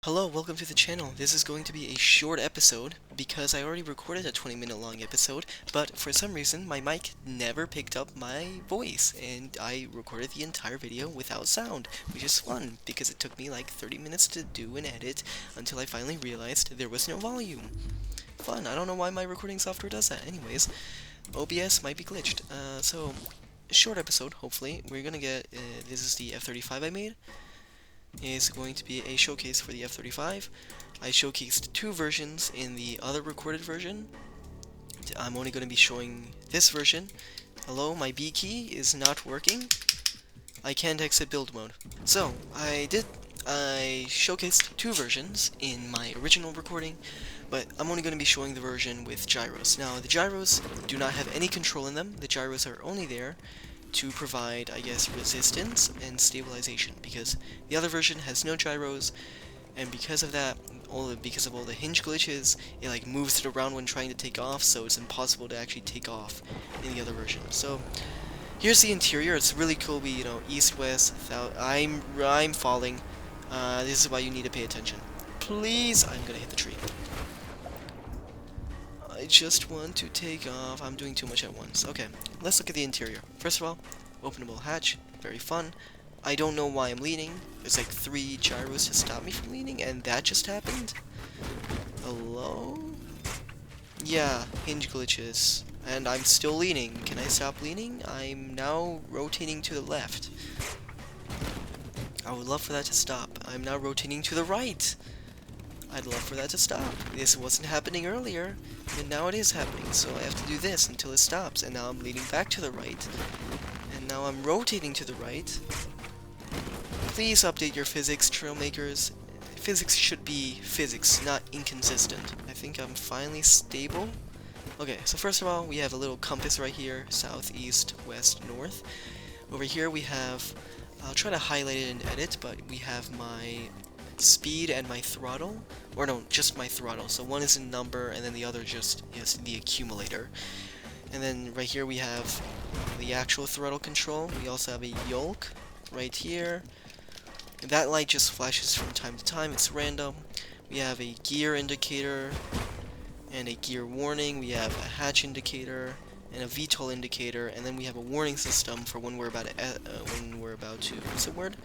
Hello, welcome to the channel. This is going to be a short episode because I already recorded a 20-minute long episode, but for some reason my mic never picked up my voice and I recorded the entire video without sound, which is fun because it took me like 30 minutes to do and edit until I finally realized there was no volume. Fun, I don't know why my recording software does that. Anyways, OBS might be glitched. Short episode, hopefully. We're gonna get, this is the F35 I made. Is going to be a showcase for the F35. I showcased two versions in the other recorded version. I'm only going to be showing this version. Hello, my B key is not working. I can't exit build mode. So, I showcased two versions in my original recording, but I'm only going to be showing the version with gyros. Now, the gyros do not have any control in them. The gyros are only there to provide, I guess, resistance and stabilization, because the other version has no gyros, and because of that, because of all the hinge glitches, it like moves it around when trying to take off, so it's impossible to actually take off in the other version. So here's the interior. It's really cool. We, east, west, south. I'm falling. This is why you need to pay attention. Please, I'm gonna hit the tree. I just want to take off. I'm doing too much at once. Okay, let's look at the interior. First of all, openable hatch. Very fun. I don't know why I'm leaning. There's like 3 gyros to stop me from leaning, and that just happened. Hello? Yeah, hinge glitches. And I'm still leaning. Can I stop leaning? I'm now rotating to the left. I would love for that to stop. I'm now rotating to the right. I'd love for that to stop. This wasn't happening earlier, and now it is happening, so I have to do this until it stops, and now I'm leaning back to the right, and now I'm rotating to the right. Please update your physics, Trailmakers. Physics should be physics, not inconsistent. I think I'm finally stable. Okay, so first of all, we have a little compass right here, south, east, west, north. Over here we have, I'll try to highlight it and edit, but we have my speed and my throttle, or no, just my throttle. So one is a number, and then the other just is the accumulator. And then right here we have the actual throttle control. We also have a yoke right here. That light just flashes from time to time. It's random. We have a gear indicator and a gear warning. We have a hatch indicator and a VTOL indicator, and then we have a warning system for when we're about to what's the word?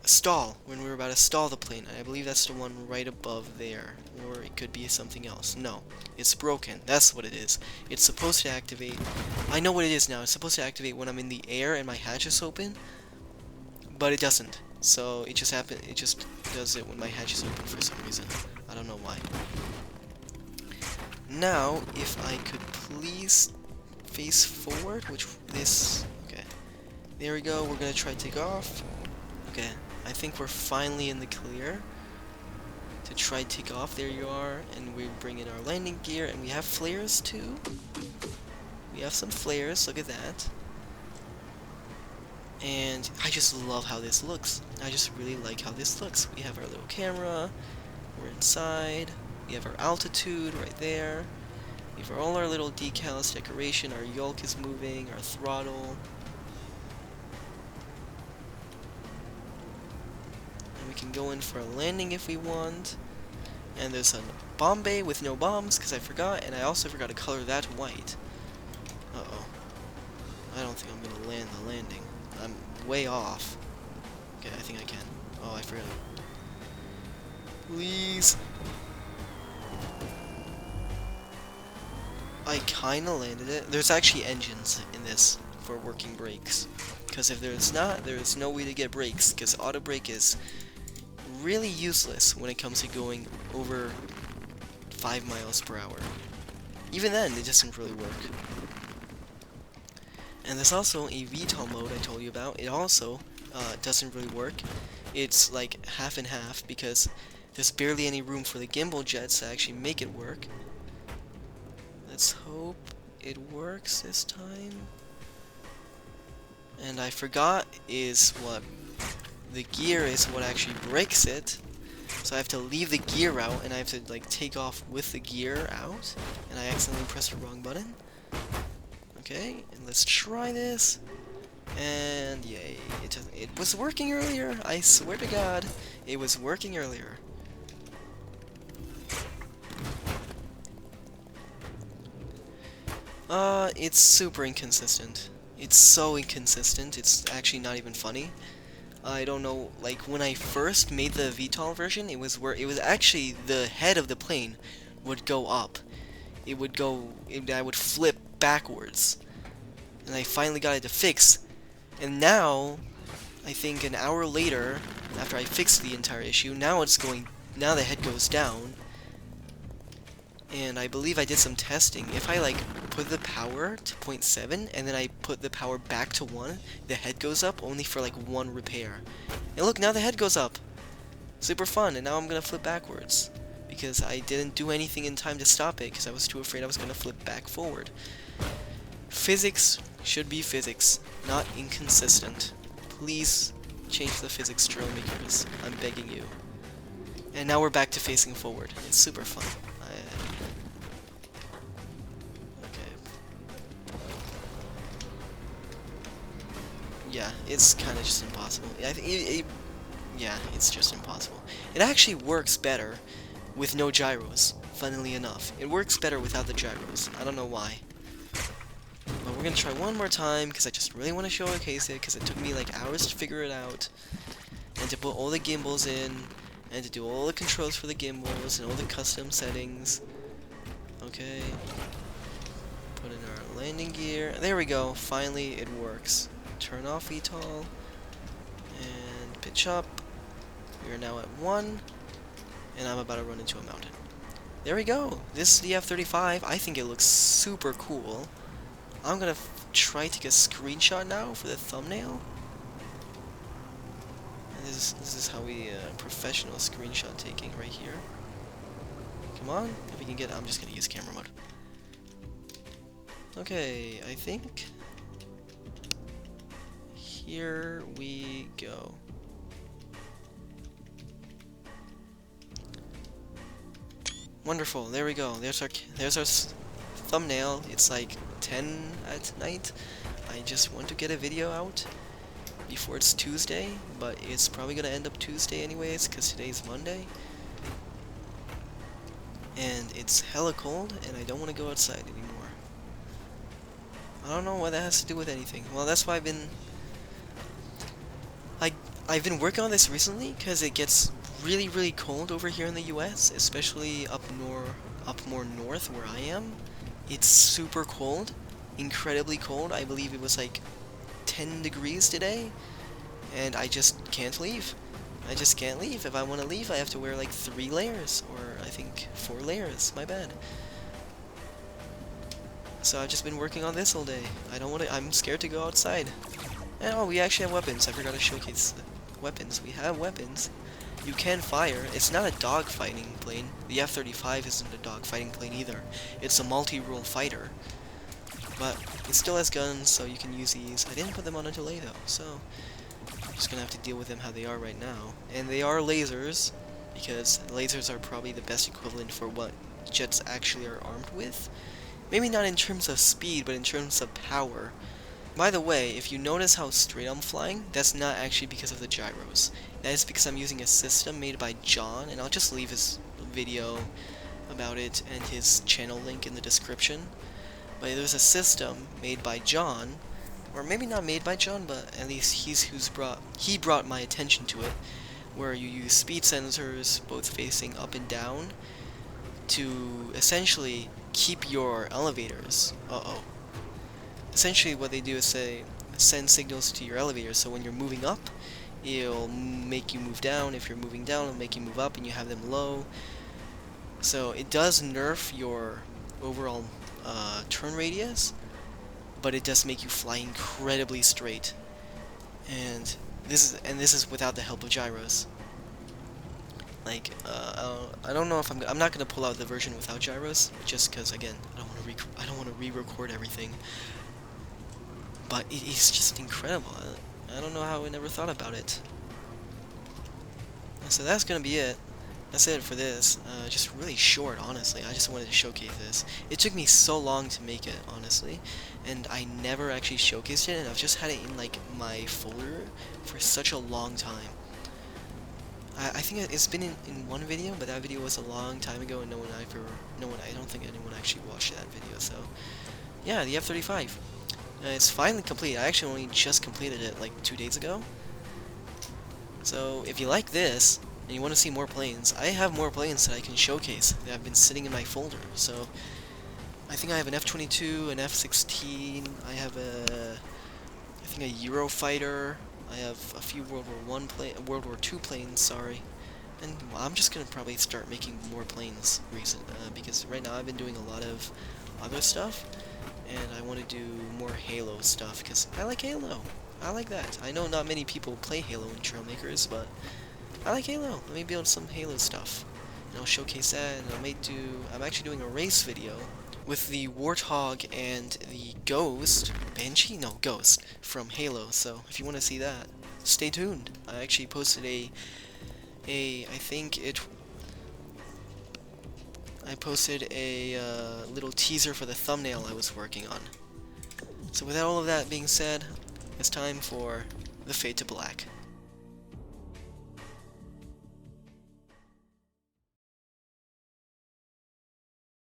Stall, when we're about to stall the plane. I believe that's the one right above there, or it could be something else. No, it's broken. That's what it is. It's supposed to activate. I know what it is now. It's supposed to activate when I'm in the air and my hatch is open, but it doesn't. So it just does it when my hatch is open for some reason. I don't know why. Now, if I could please face forward, okay. There we go. We're gonna try to take off. Okay. I think we're finally in the clear to try to take off. There you are, and we bring in our landing gear, and we have flares too. We have some flares, look at that. And I just love how this looks. I just really like how this looks. We have our little camera, we're inside, we have our altitude right there, we have all our little decals, decoration, our yoke is moving, our throttle. We can go in for a landing if we want. And there's a bomb bay with no bombs, because I forgot, and I also forgot to color that white. Uh-oh. I don't think I'm going to land the landing. I'm way off. Okay, I think I can. Oh, I forgot. Please. I kinda landed it. There's actually engines in this for working brakes. Because if there's not, there's no way to get brakes, because auto brake is really useless when it comes to going over 5 miles per hour. Even then, it doesn't really work. And there's also a VTOL mode I told you about. It also doesn't really work. It's like half and half, because there's barely any room for the gimbal jets to actually make it work. Let's hope it works this time. And I forgot is what the gear is what actually breaks it. So I have to leave the gear out, and I have to like take off with the gear out, and I accidentally pressed the wrong button. Okay, and let's try this. And yay, it was working earlier, I swear to God. It was working earlier. It's super inconsistent. It's so inconsistent, it's actually not even funny. I don't know, like, when I first made the VTOL version, it was actually the head of the plane would go up. I would flip backwards. And I finally got it to fix. And now, I think an hour later, after I fixed the entire issue, now the head goes down. And I believe I did some testing. If I, like, put the power to 0.7, and then I put the power back to 1, the head goes up only for, like, 1 repair. And look, now the head goes up! Super fun, and now I'm gonna flip backwards. Because I didn't do anything in time to stop it, because I was too afraid I was gonna flip back forward. Physics should be physics, not inconsistent. Please change the physics, Trailmakers. I'm begging you. And now we're back to facing forward. It's super fun. Yeah, it's kind of just impossible. Yeah, it's just impossible. It actually works better with no gyros, funnily enough. It works better without the gyros. I don't know why. But we're gonna try one more time, because I just really want to showcase it, because it took me like hours to figure it out. And to put all the gimbals in, and to do all the controls for the gimbals, and all the custom settings. Okay. Put in our landing gear. There we go, finally it works. Turn off VTOL, and pitch up. We are now at 1, and I'm about to run into a mountain. There we go. This is the F35. I think it looks super cool. I'm gonna try to take a screenshot now for the thumbnail. And this is how we professional screenshot taking right here. Come on, if we can get. I'm just gonna use camera mode. Okay, I think. Here we go. Wonderful. There we go. There's our thumbnail. It's like 10 at night. I just want to get a video out before it's Tuesday, but it's probably gonna end up Tuesday anyways, because today's Monday. And it's hella cold, and I don't want to go outside anymore. I don't know what that has to do with anything. Well, that's why I've been working on this recently, because it gets really, really cold over here in the US, especially up more north where I am. It's super cold, incredibly cold. I believe it was like 10 degrees today, and I just can't leave. I just can't leave. If I want to leave, I have to wear like 3 layers, or I think 4 layers. My bad. So I've just been working on this all day. I'm scared to go outside. And oh, we actually have weapons. I forgot to showcase the weapons. We have weapons. You can fire. It's not a dogfighting plane. The F-35 isn't a dogfighting plane either. It's a multi-role fighter. But it still has guns, so you can use these. I didn't put them on a delay though, so I'm just gonna have to deal with them how they are right now. And they are lasers, because lasers are probably the best equivalent for what jets actually are armed with. Maybe not in terms of speed, but in terms of power. By the way, if you notice how straight I'm flying, that's not actually because of the gyros. That is because I'm using a system made by John, and I'll just leave his video about it and his channel link in the description. But there's a system made by John, or maybe not made by John, but at least he brought my attention to it, where you use speed sensors, both facing up and down, to essentially keep your elevators. Essentially what they do is send signals to your elevators, so when you're moving up, it'll make you move down. If you're moving down, it'll make you move up, and you have them low. So it does nerf your overall turn radius, but it does make you fly incredibly straight. And this is without the help of gyros. Like, I don't know if I'm not gonna pull out the version without gyros, just because again, I don't want to re-record everything. But it is just incredible. I don't know how I never thought about it. So that's gonna be it. That's it for this. Just really short, honestly. I just wanted to showcase this. It took me so long to make it, honestly, and I never actually showcased it, and I've just had it in like my folder for such a long time. I think it's been in one video, but that video was a long time ago, and I don't think anyone actually watched that video. So yeah, the F-35. It's finally complete. I actually only just completed it like 2 days ago. So if you like this and you want to see more planes, I have more planes that I can showcase that have been sitting in my folder. So I think I have an F-22, an F-16. I have I think a Eurofighter. I have a few World War II planes. Sorry. And well, I'm just gonna probably start making more planes because right now I've been doing a lot of other stuff, and I want to do more Halo stuff because I like Halo. I like that. I know not many people play Halo in Trailmakers, but I like Halo. Let me build some Halo stuff, and I'll showcase that. And I'm actually doing a race video with the Warthog and the Ghost, Banshee? No, Ghost, from Halo, so if you want to see that, stay tuned. I actually posted I posted a little teaser for the thumbnail I was working on. So with all of that being said, it's time for the Fade to Black.